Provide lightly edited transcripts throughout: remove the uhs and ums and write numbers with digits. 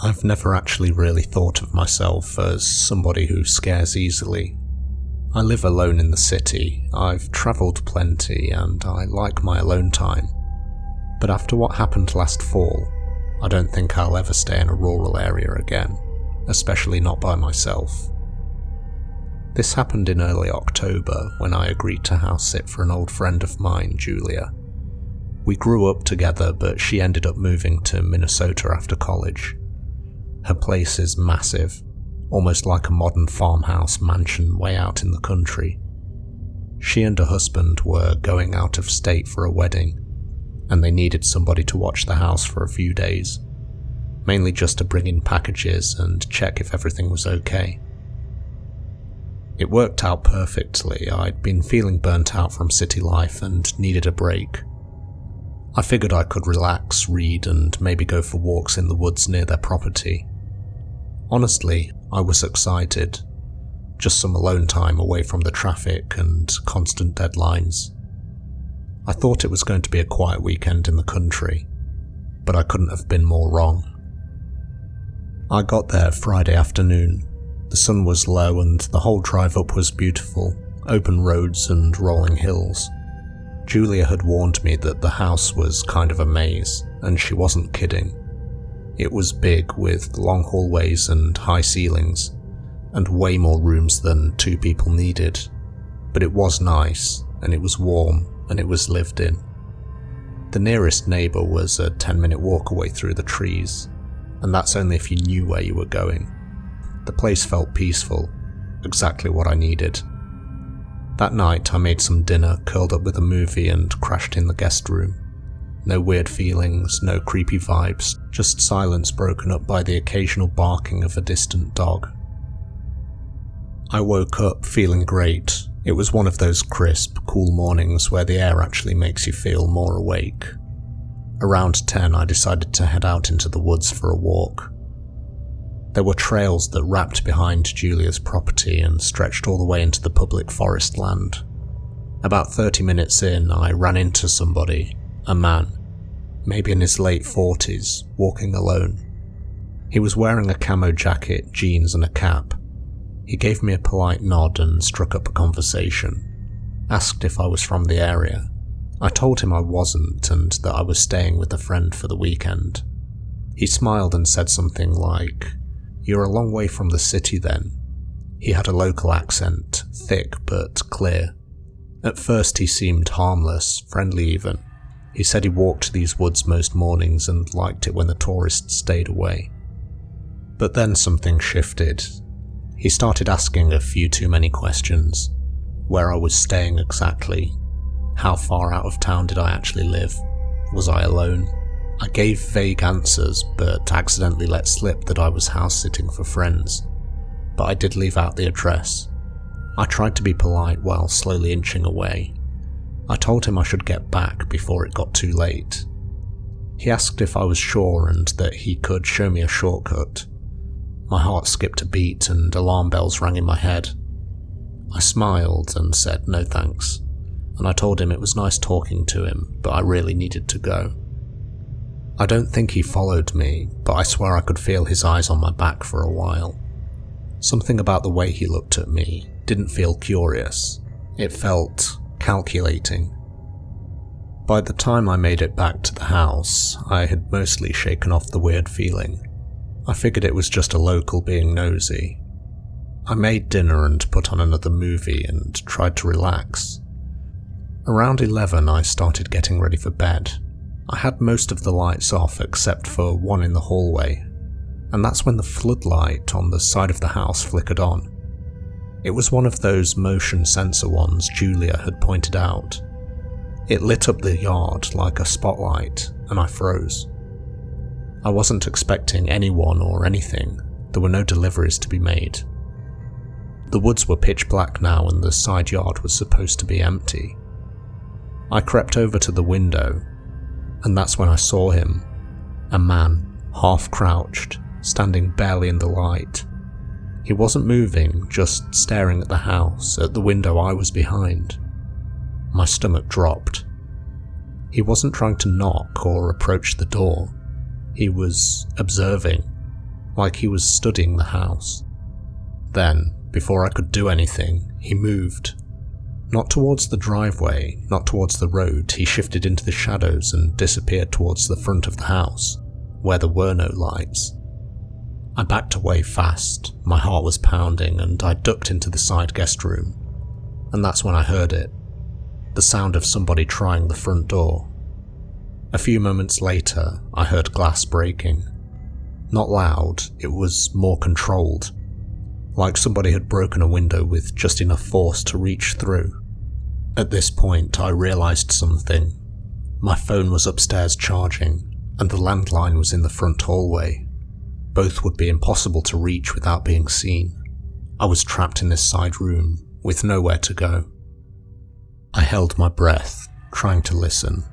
I've never actually really thought of myself as somebody who scares easily. I live alone in the city, I've travelled plenty, and I like my alone time. But after what happened last fall, I don't think I'll ever stay in a rural area again, especially not by myself. This happened in early October when I agreed to house sit for an old friend of mine, Julia. We grew up together, but she ended up moving to Minnesota after college. Her place is massive, almost like a modern farmhouse mansion way out in the country. She and her husband were going out of state for a wedding, and they needed somebody to watch the house for a few days, mainly just to bring in packages and check if everything was okay. It worked out perfectly. I'd been feeling burnt out from city life and needed a break. I figured I could relax, read, and maybe go for walks in the woods near their property. Honestly, I was excited. Just some alone time away from the traffic and constant deadlines. I thought it was going to be a quiet weekend in the country, but I couldn't have been more wrong. I got there Friday afternoon. The sun was low and the whole drive up was beautiful, open roads and rolling hills. Julia had warned me that the house was kind of a maze, and she wasn't kidding. It was big, with long hallways and high ceilings, and way more rooms than two people needed. But it was nice, and it was warm, and it was lived in. The nearest neighbour was a 10-minute walk away through the trees, and that's only if you knew where you were going. The place felt peaceful, exactly what I needed. That night I made some dinner, curled up with a movie and crashed in the guest room. No weird feelings, no creepy vibes, just silence broken up by the occasional barking of a distant dog. I woke up feeling great. It was one of those crisp, cool mornings where the air actually makes you feel more awake. Around 10 I decided to head out into the woods for a walk. There were trails that wrapped behind Julia's property and stretched all the way into the public forest land. About 30 minutes in, I ran into somebody, a man, maybe in his late 40s, walking alone. He was wearing a camo jacket, jeans and a cap. He gave me a polite nod and struck up a conversation, asked if I was from the area. I told him I wasn't and that I was staying with a friend for the weekend. He smiled and said something like, "You're a long way from the city then." He had a local accent, thick but clear. At first he seemed harmless, friendly even. He said he walked these woods most mornings and liked it when the tourists stayed away. But then something shifted. He started asking a few too many questions. Where I was staying exactly. How far out of town did I actually live? Was I alone? I gave vague answers, but accidentally let slip that I was house-sitting for friends. But I did leave out the address. I tried to be polite while slowly inching away. I told him I should get back before it got too late. He asked if I was sure and that he could show me a shortcut. My heart skipped a beat and alarm bells rang in my head. I smiled and said no thanks, and I told him it was nice talking to him, but I really needed to go. I don't think he followed me, but I swear I could feel his eyes on my back for a while. Something about the way he looked at me didn't feel curious. It felt calculating. By the time I made it back to the house, I had mostly shaken off the weird feeling. I figured it was just a local being nosy. I made dinner and put on another movie and tried to relax. Around 11 I started getting ready for bed. I had most of the lights off except for one in the hallway, and that's when the floodlight on the side of the house flickered on. It was one of those motion sensor ones Julia had pointed out. It lit up the yard like a spotlight, and I froze. I wasn't expecting anyone or anything. There were no deliveries to be made. The woods were pitch black now and the side yard was supposed to be empty. I crept over to the window, and that's when I saw him. A man, half crouched, standing barely in the light. He wasn't moving, just staring at the house, at the window I was behind. My stomach dropped. He wasn't trying to knock or approach the door. He was observing. like he was studying the house. Then, before I could do anything, he moved. Not towards the driveway, not towards the road, he shifted into the shadows and disappeared towards the front of the house, where there were no lights. I backed away fast, my heart was pounding, and I ducked into the side guest room. And that's when I heard it. The sound of somebody trying the front door. A few moments later, I heard glass breaking. Not loud, it was more controlled. Like somebody had broken a window with just enough force to reach through. At this point, I realised something. My phone was upstairs charging, and the landline was in the front hallway. Both would be impossible to reach without being seen. I was trapped in this side room, with nowhere to go. I held my breath, trying to listen.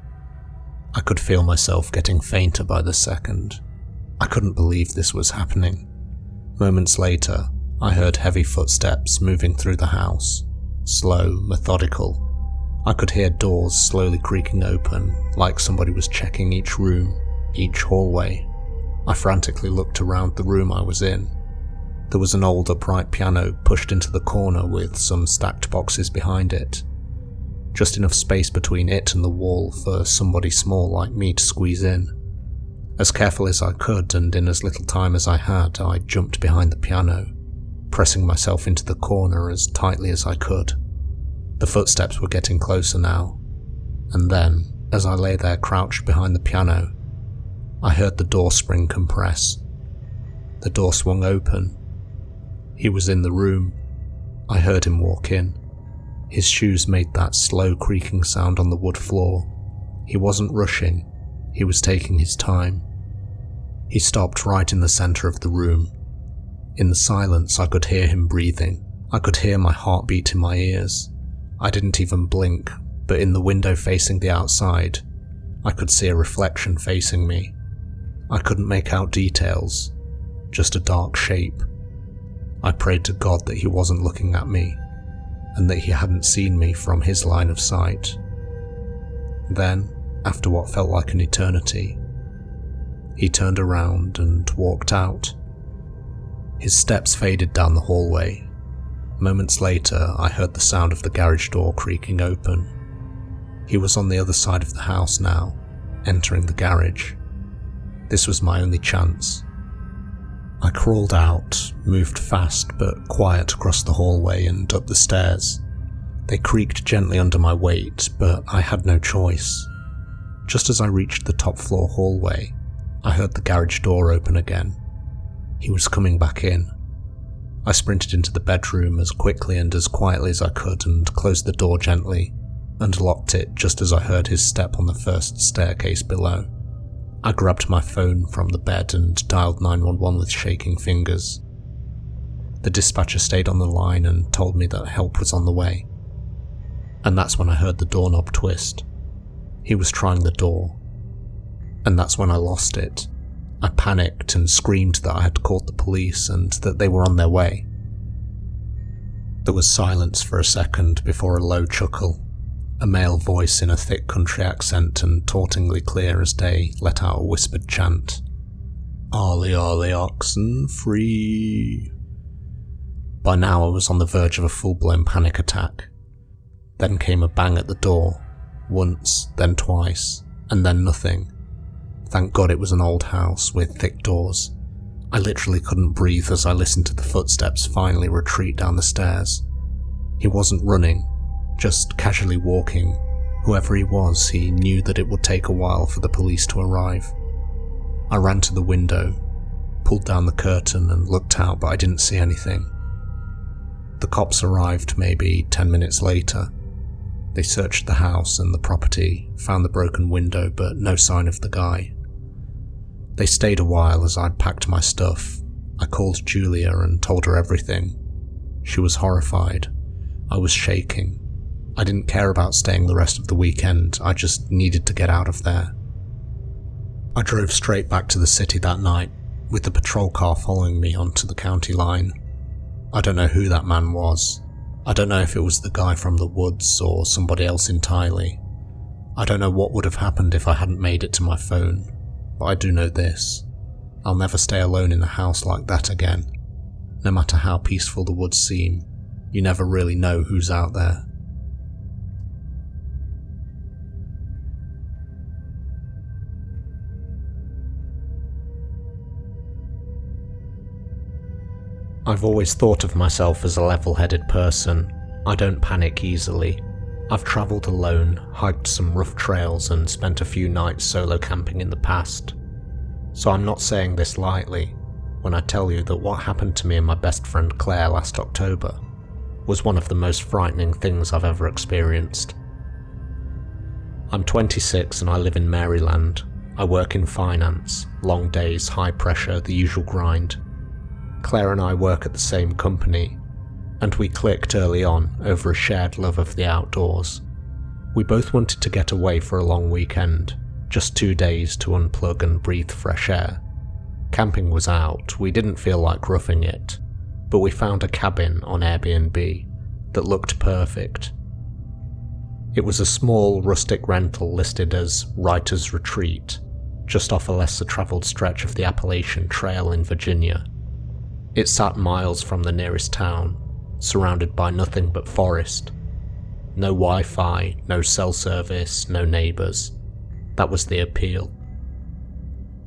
I could feel myself getting fainter by the second. I couldn't believe this was happening. Moments later, I heard heavy footsteps moving through the house, slow, methodical. I could hear doors slowly creaking open, like somebody was checking each room, each hallway. I frantically looked around the room I was in. There was an old upright piano pushed into the corner with some stacked boxes behind it. Just enough space between it and the wall for somebody small like me to squeeze in. As carefully as I could and in as little time as I had, I jumped behind the piano, pressing myself into the corner as tightly as I could. The footsteps were getting closer now, and then, as I lay there crouched behind the piano, I heard the door spring compress. The door swung open. He was in the room. I heard him walk in. His shoes made that slow creaking sound on the wood floor. He wasn't rushing. He was taking his time. He stopped right in the centre of the room. In the silence, I could hear him breathing. I could hear my heartbeat in my ears. I didn't even blink, but in the window facing the outside, I could see a reflection facing me. I couldn't make out details, just a dark shape. I prayed to God that he wasn't looking at me, and that he hadn't seen me from his line of sight. Then, after what felt like an eternity, he turned around and walked out. His steps faded down the hallway. Moments later, I heard the sound of the garage door creaking open. He was on the other side of the house now, entering the garage. This was my only chance. I crawled out, moved fast but quiet across the hallway and up the stairs. They creaked gently under my weight, but I had no choice. Just as I reached the top floor hallway, I heard the garage door open again. He was coming back in. I sprinted into the bedroom as quickly and as quietly as I could and closed the door gently, and locked it just as I heard his step on the first staircase below. I grabbed my phone from the bed and dialed 911 with shaking fingers. The dispatcher stayed on the line and told me that help was on the way. And that's when I heard the doorknob twist. He was trying the door. And that's when I lost it. I panicked and screamed that I had called the police and that they were on their way. There was silence for a second before a low chuckle. A male voice in a thick country accent and tauntingly clear as day let out a whispered chant. "Ollie, ollie, oxen free." By now I was on the verge of a full-blown panic attack. Then came a bang at the door, once, then twice, and then nothing. Thank God it was an old house with thick doors. I literally couldn't breathe as I listened to the footsteps finally retreat down the stairs. He wasn't running, just casually walking. Whoever he was, he knew that it would take a while for the police to arrive. I ran to the window, pulled down the curtain and looked out, but I didn't see anything. The cops arrived maybe 10 minutes later. They searched the house and the property, found the broken window, but no sign of the guy. They stayed a while as I'd packed my stuff. I called Julia and told her everything. She was horrified. I was shaking. I didn't care about staying the rest of the weekend, I just needed to get out of there. I drove straight back to the city that night, with the patrol car following me onto the county line. I don't know who that man was. I don't know if it was the guy from the woods or somebody else entirely. I don't know what would have happened if I hadn't made it to my phone, but I do know this. I'll never stay alone in a house like that again. No matter how peaceful the woods seem, you never really know who's out there. I've always thought of myself as a level-headed person. I don't panic easily. I've travelled alone, hiked some rough trails and spent a few nights solo camping in the past. So I'm not saying this lightly when I tell you that what happened to me and my best friend Claire last October was one of the most frightening things I've ever experienced. I'm 26 and I live in Maryland. I work in finance, long days, high pressure, the usual grind. Claire and I work at the same company, and we clicked early on over a shared love of the outdoors. We both wanted to get away for a long weekend, just 2 days to unplug and breathe fresh air. Camping was out, we didn't feel like roughing it, but we found a cabin on Airbnb that looked perfect. It was a small, rustic rental listed as Writer's Retreat, just off a lesser travelled stretch of the Appalachian Trail in Virginia. It sat miles from the nearest town, surrounded by nothing but forest. No Wi-Fi, no cell service, no neighbours. That was the appeal.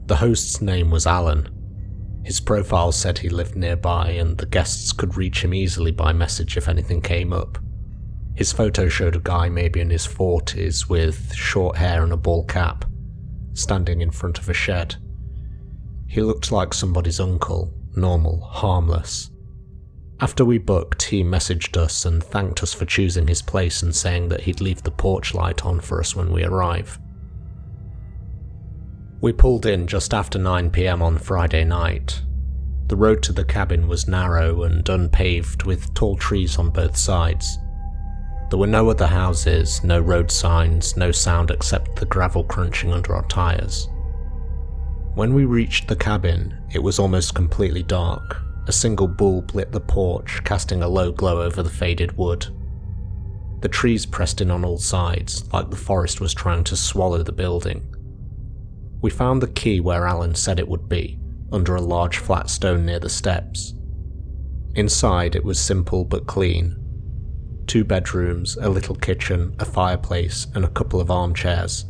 The host's name was Alan. His profile said he lived nearby and the guests could reach him easily by message if anything came up. His photo showed a guy maybe in his 40s with short hair and a ball cap, standing in front of a shed. He looked like somebody's uncle, normal, harmless. After we booked, he messaged us and thanked us for choosing his place and saying that he'd leave the porch light on for us when we arrive. We pulled in just after 9 PM on Friday night. The road to the cabin was narrow and unpaved with tall trees on both sides. There were no other houses, no road signs, no sound except the gravel crunching under our tyres. When we reached the cabin, it was almost completely dark. A single bulb lit the porch, casting a low glow over the faded wood. The trees pressed in on all sides, like the forest was trying to swallow the building. We found the key where Alan said it would be, under a large flat stone near the steps. Inside it was simple but clean. 2 bedrooms, a little kitchen, a fireplace, and a couple of armchairs.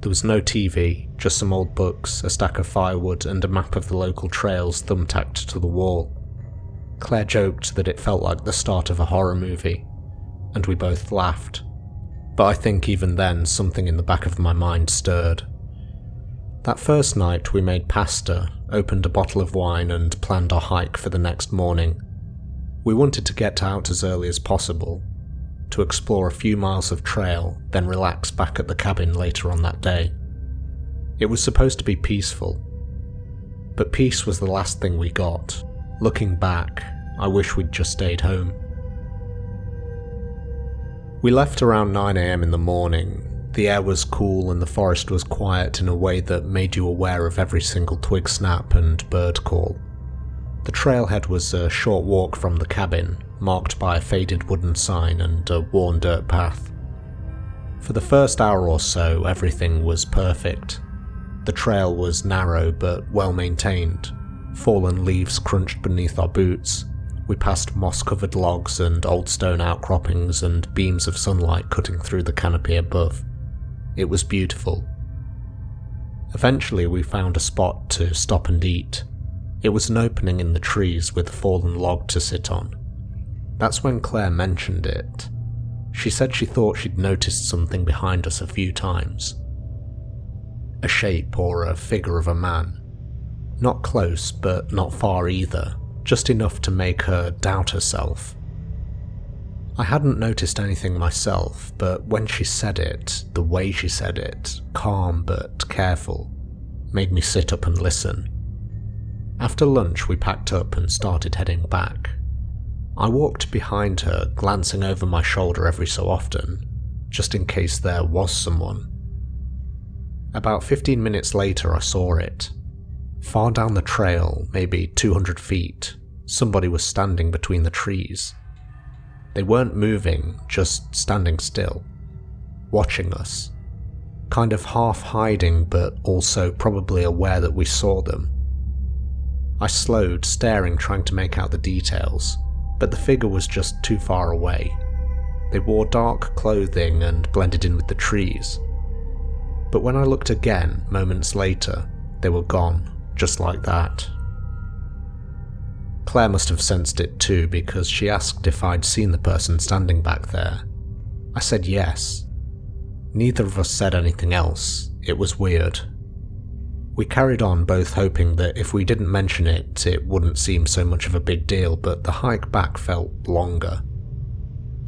There was no TV, just some old books, a stack of firewood, and a map of the local trails thumbtacked to the wall. Claire joked that it felt like the start of a horror movie, and we both laughed. But I think even then something in the back of my mind stirred. That first night we made pasta, opened a bottle of wine, and planned our hike for the next morning. We wanted to get out as early as possible, to explore a few miles of trail, then relax back at the cabin later on that day. It was supposed to be peaceful, but peace was the last thing we got. Looking back, I wish we'd just stayed home. We left around 9 AM in the morning. The air was cool and the forest was quiet in a way that made you aware of every single twig snap and bird call. The trailhead was a short walk from the cabin, marked by a faded wooden sign and a worn dirt path. For the first hour or so, everything was perfect. The trail was narrow but well maintained. Fallen leaves crunched beneath our boots. We passed moss-covered logs and old stone outcroppings and beams of sunlight cutting through the canopy above. It was beautiful. Eventually we found a spot to stop and eat. It was an opening in the trees with a fallen log to sit on. That's when Claire mentioned it. She said she thought she'd noticed something behind us a few times. A shape or a figure of a man. Not close, but not far either, just enough to make her doubt herself. I hadn't noticed anything myself, but when she said it, the way she said it, calm but careful, made me sit up and listen. After lunch we packed up and started heading back. I walked behind her, glancing over my shoulder every so often, just in case there was someone. About 15 minutes later I saw it. Far down the trail, maybe 200 feet, somebody was standing between the trees. They weren't moving, just standing still, watching us. kind of half hiding but also probably aware that we saw them. I slowed, staring, trying to make out the details, but the figure was just too far away. They wore dark clothing and blended in with the trees. But when I looked again, moments later, they were gone, just like that. Claire must have sensed it too, because she asked if I'd seen the person standing back there. I said yes. Neither of us said anything else. It was weird. We carried on, both hoping that if we didn't mention it, it wouldn't seem so much of a big deal, but the hike back felt longer.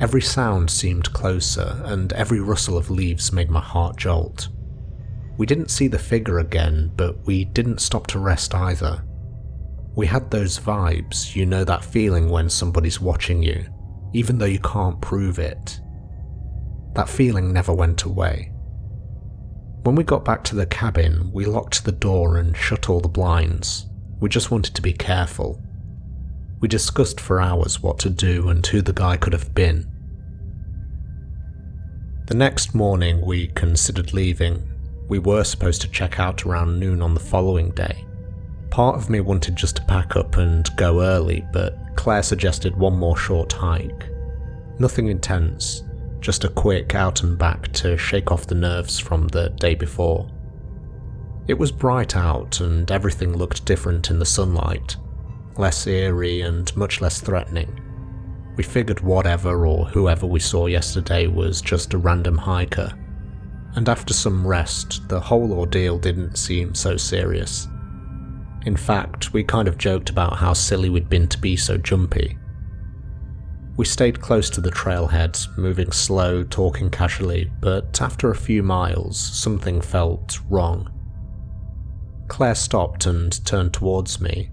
Every sound seemed closer, and every rustle of leaves made my heart jolt. We didn't see the figure again, but we didn't stop to rest either. We had those vibes, you know, that feeling when somebody's watching you, even though you can't prove it. That feeling never went away. When we got back to the cabin, we locked the door and shut all the blinds. We just wanted to be careful. We discussed for hours what to do and who the guy could have been. The next morning we considered leaving. We were supposed to check out around noon on the following day. Part of me wanted just to pack up and go early, but Claire suggested one more short hike. Nothing intense, just a quick out and back to shake off the nerves from the day before. It was bright out and everything looked different in the sunlight, less eerie and much less threatening. We figured whatever or whoever we saw yesterday was just a random hiker, and after some rest, the whole ordeal didn't seem so serious. In fact, we kind of joked about how silly we'd been to be so jumpy. We stayed close to the trailhead, moving slow, talking casually, but after a few miles, something felt wrong. Claire stopped and turned towards me.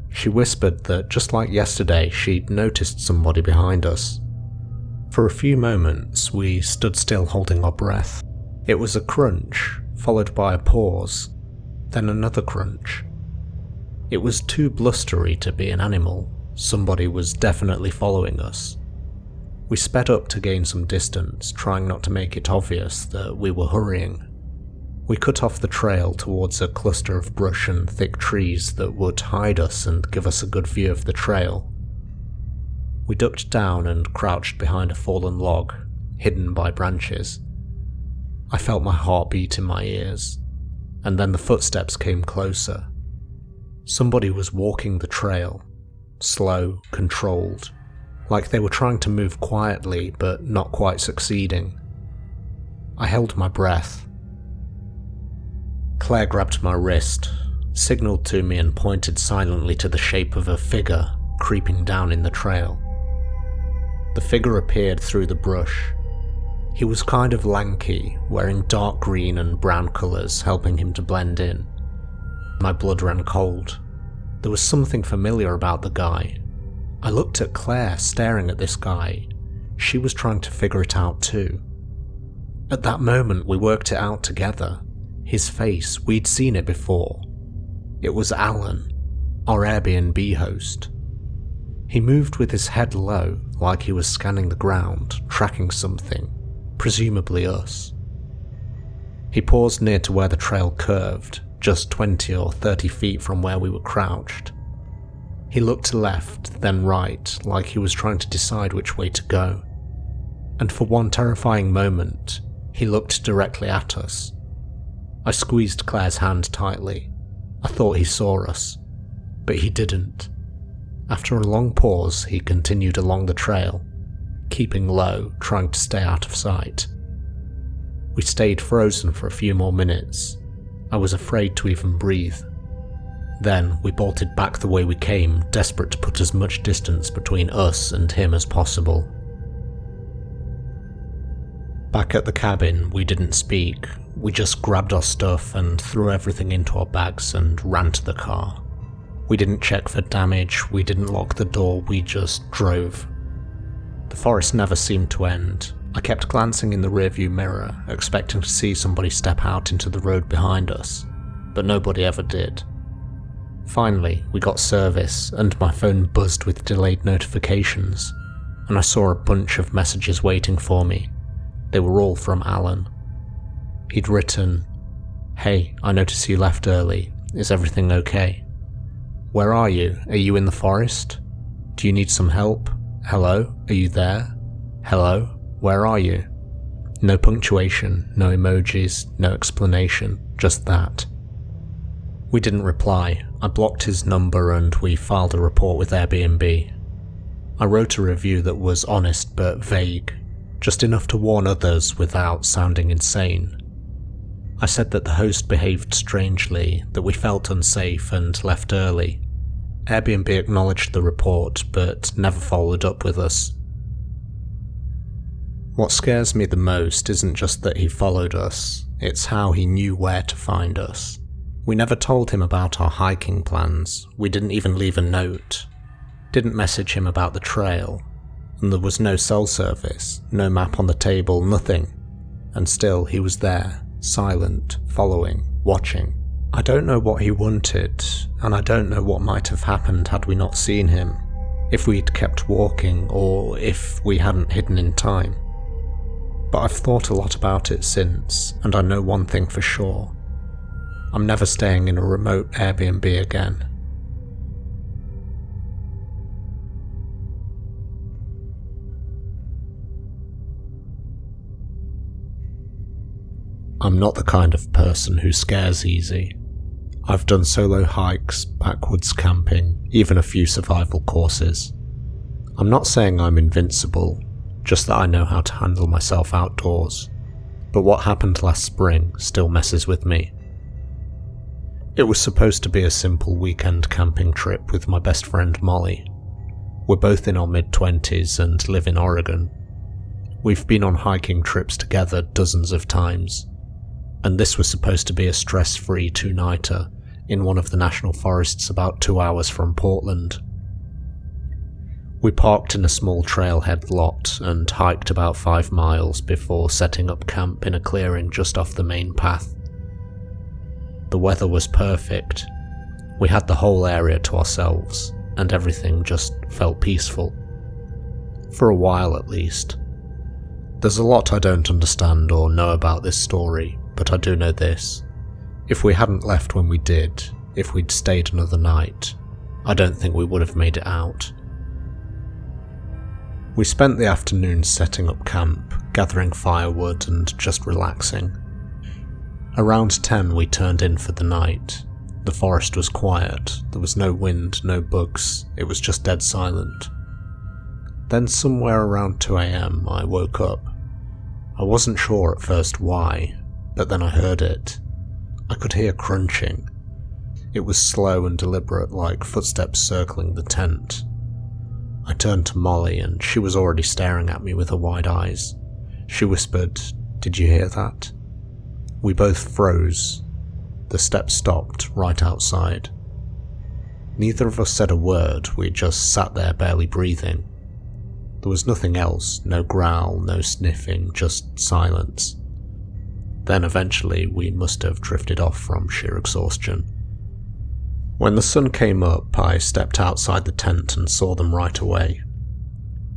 She whispered that just like yesterday, she'd noticed somebody behind us. For a few moments, we stood still holding our breath. It was a crunch, followed by a pause, then another crunch. It was too blustery to be an animal. Somebody was definitely following us. We sped up to gain some distance, trying not to make it obvious that we were hurrying. We cut off the trail towards a cluster of brush and thick trees that would hide us and give us a good view of the trail. We ducked down and crouched behind a fallen log, hidden by branches. I felt my heart beat in my ears, and then the footsteps came closer. Somebody was walking the trail, slow, controlled, like they were trying to move quietly but not quite succeeding. I held my breath. Claire grabbed my wrist, signalled to me and pointed silently to the shape of a figure creeping down in the trail. The figure appeared through the brush. He was kind of lanky, wearing dark green and brown colours, helping him to blend in. My blood ran cold. There was something familiar about the guy. I looked at Claire, staring at this guy. She was trying to figure it out too. At that moment, we worked it out together. His face, we'd seen it before. It was Alan, our Airbnb host. He moved with his head low, like he was scanning the ground, tracking something, presumably us. He paused near to where the trail curved, just 20 or 30 feet from where we were crouched. He looked left, then right, like he was trying to decide which way to go. And for one terrifying moment, he looked directly at us. I squeezed Claire's hand tightly. I thought he saw us, but he didn't. After a long pause, he continued along the trail, keeping low, trying to stay out of sight. We stayed frozen for a few more minutes. I was afraid to even breathe. Then we bolted back the way we came, desperate to put as much distance between us and him as possible. Back at the cabin, we didn't speak. We just grabbed our stuff and threw everything into our bags and ran to the car. We didn't check for damage, we didn't lock the door, we just drove. The forest never seemed to end. I kept glancing in the rearview mirror, expecting to see somebody step out into the road behind us, but nobody ever did. Finally, we got service, and my phone buzzed with delayed notifications, and I saw a bunch of messages waiting for me. They were all from Alan. He'd written, "Hey, I notice you left early. Is everything okay? Where are you? Are you in the forest? Do you need some help? Hello? Are you there? Hello? Where are you?" No punctuation, no emojis, no explanation, just that. We didn't reply. I blocked his number and we filed a report with Airbnb. I wrote a review that was honest but vague, just enough to warn others without sounding insane. I said that the host behaved strangely, that we felt unsafe and left early. Airbnb acknowledged the report but never followed up with us. What scares me the most isn't just that he followed us, it's how he knew where to find us. We never told him about our hiking plans, we didn't even leave a note, didn't message him about the trail, and there was no cell service, no map on the table, nothing. And still he was there, silent, following, watching. I don't know what he wanted, and I don't know what might have happened had we not seen him, if we'd kept walking or if we hadn't hidden in time. But I've thought a lot about it since, and I know one thing for sure. I'm never staying in a remote Airbnb again. I'm not the kind of person who scares easy. I've done solo hikes, backwoods camping, even a few survival courses. I'm not saying I'm invincible, just that I know how to handle myself outdoors. But what happened last spring still messes with me. It was supposed to be a simple weekend camping trip with my best friend Molly. We're both in our mid-20s and live in Oregon. We've been on hiking trips together dozens of times, and this was supposed to be a stress-free two-nighter in one of the national forests about 2 hours from Portland. We parked in a small trailhead lot and hiked about 5 miles before setting up camp in a clearing just off the main path. The weather was perfect. We had the whole area to ourselves, and everything just felt peaceful. For a while at least. There's a lot I don't understand or know about this story, but I do know this. If we hadn't left when we did, if we'd stayed another night, I don't think we would have made it out. We spent the afternoon setting up camp, gathering firewood and just relaxing. Around 10 we turned in for the night. The forest was quiet, there was no wind, no bugs, it was just dead silent. Then somewhere around 2 AM I woke up. I wasn't sure at first why, but then I heard it. I could hear crunching. It was slow and deliberate, like footsteps circling the tent. I turned to Molly and she was already staring at me with her wide eyes. She whispered, "Did you hear that?" We both froze. The steps stopped right outside. Neither of us said a word, we just sat there barely breathing. There was nothing else, no growl, no sniffing, just silence. Then eventually we must have drifted off from sheer exhaustion. When the sun came up, I stepped outside the tent and saw them right away.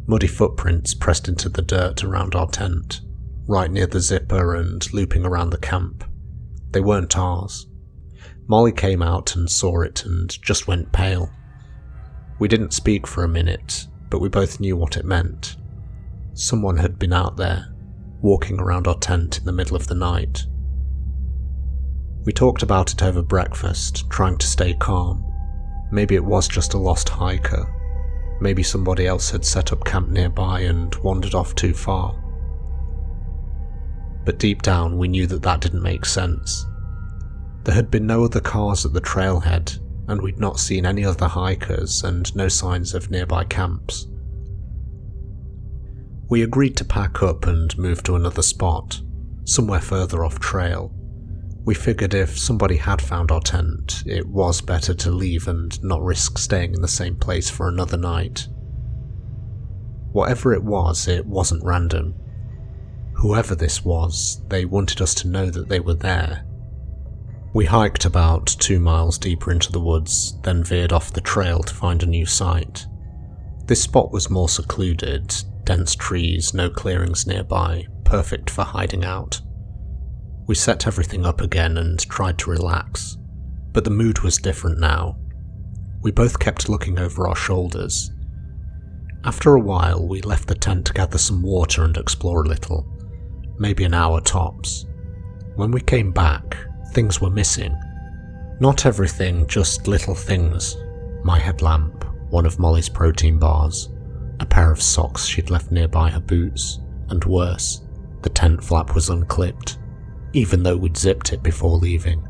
Muddy footprints pressed into the dirt around our tent, right near the zipper and looping around the camp. They weren't ours. Molly came out and saw it and just went pale. We didn't speak for a minute, but we both knew what it meant. Someone had been out there, walking around our tent in the middle of the night. We talked about it over breakfast, trying to stay calm. Maybe it was just a lost hiker. Maybe somebody else had set up camp nearby and wandered off too far. But deep down we knew that didn't make sense. There had been no other cars at the trailhead, and we'd not seen any other hikers and no signs of nearby camps. We agreed to pack up and move to another spot, somewhere further off trail. We figured if somebody had found our tent, it was better to leave and not risk staying in the same place for another night. Whatever it wasn't random. Whoever this was, they wanted us to know that they were there. We hiked about 2 miles deeper into the woods, then veered off the trail to find a new site. This spot was more secluded, dense trees, no clearings nearby, perfect for hiding out. We set everything up again and tried to relax, but the mood was different now. We both kept looking over our shoulders. After a while, we left the tent to gather some water and explore a little, maybe an hour tops. When we came back, things were missing. Not everything, just little things. My headlamp, one of Molly's protein bars, a pair of socks she'd left nearby her boots, and worse, the tent flap was unclipped, even though we'd zipped it before leaving.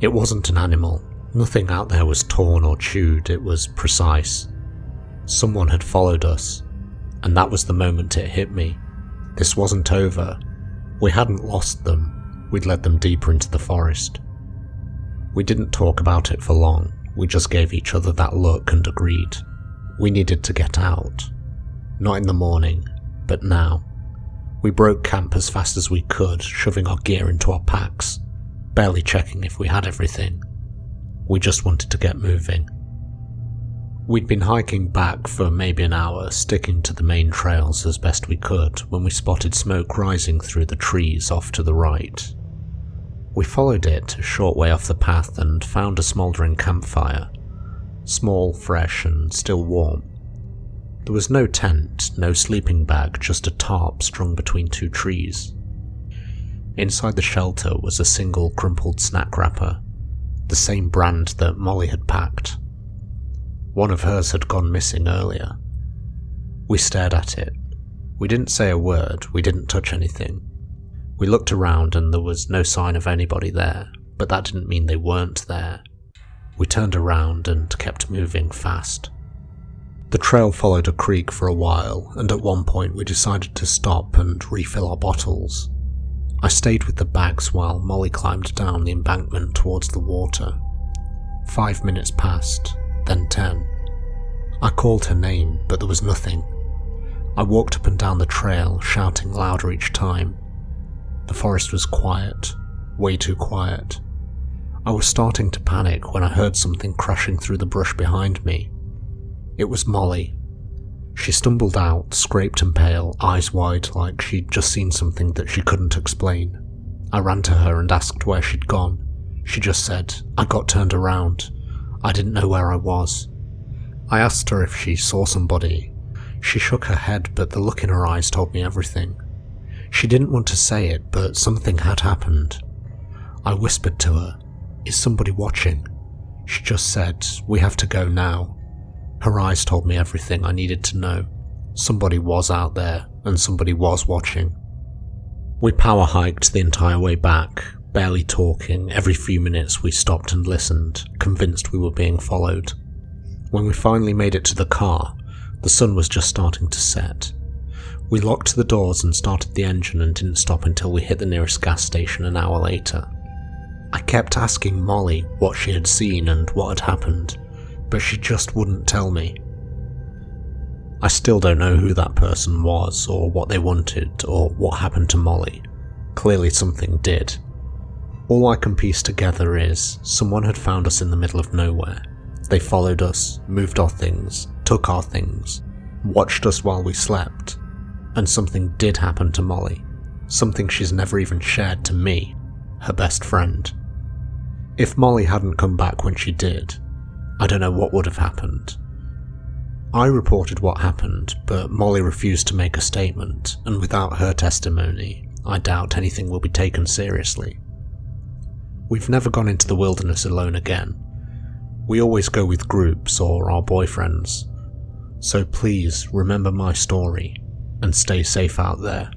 It wasn't an animal, nothing out there was torn or chewed, it was precise. Someone had followed us, and that was the moment it hit me. This wasn't over. We hadn't lost them, we'd led them deeper into the forest. We didn't talk about it for long, we just gave each other that look and agreed. We needed to get out. Not in the morning, but now. We broke camp as fast as we could, shoving our gear into our packs, barely checking if we had everything. We just wanted to get moving. We'd been hiking back for maybe an hour, sticking to the main trails as best we could, when we spotted smoke rising through the trees off to the right. We followed it a short way off the path and found a smouldering campfire, small, fresh, and still warm. There was no tent, no sleeping bag, just a tarp strung between two trees. Inside the shelter was a single crumpled snack wrapper, the same brand that Molly had packed. One of hers had gone missing earlier. We stared at it. We didn't say a word, we didn't touch anything. We looked around and there was no sign of anybody there, but that didn't mean they weren't there. We turned around and kept moving fast. The trail followed a creek for a while, and at one point we decided to stop and refill our bottles. I stayed with the bags while Molly climbed down the embankment towards the water. 5 minutes passed, then 10. I called her name, but there was nothing. I walked up and down the trail, shouting louder each time. The forest was quiet, way too quiet. I was starting to panic when I heard something crashing through the brush behind me. It was Molly. She stumbled out, scraped and pale, eyes wide like she'd just seen something that she couldn't explain. I ran to her and asked where she'd gone. She just said, "I got turned around. I didn't know where I was." I asked her if she saw somebody. She shook her head, but the look in her eyes told me everything. She didn't want to say it, but something had happened. I whispered to her, "Is somebody watching?" She just said, "We have to go now." Her eyes told me everything I needed to know. Somebody was out there, and somebody was watching. We power hiked the entire way back, barely talking. Every few minutes we stopped and listened, convinced we were being followed. When we finally made it to the car, the sun was just starting to set. We locked the doors and started the engine and didn't stop until we hit the nearest gas station an hour later. I kept asking Molly what she had seen and what had happened, but she just wouldn't tell me. I still don't know who that person was, or what they wanted, or what happened to Molly. Clearly something did. All I can piece together is someone had found us in the middle of nowhere. They followed us, moved our things, took our things, watched us while we slept, and something did happen to Molly. Something she's never even shared to me, her best friend. If Molly hadn't come back when she did, I don't know what would have happened. I reported what happened, but Molly refused to make a statement, and without her testimony, I doubt anything will be taken seriously. We've never gone into the wilderness alone again. We always go with groups or our boyfriends. So please remember my story and stay safe out there.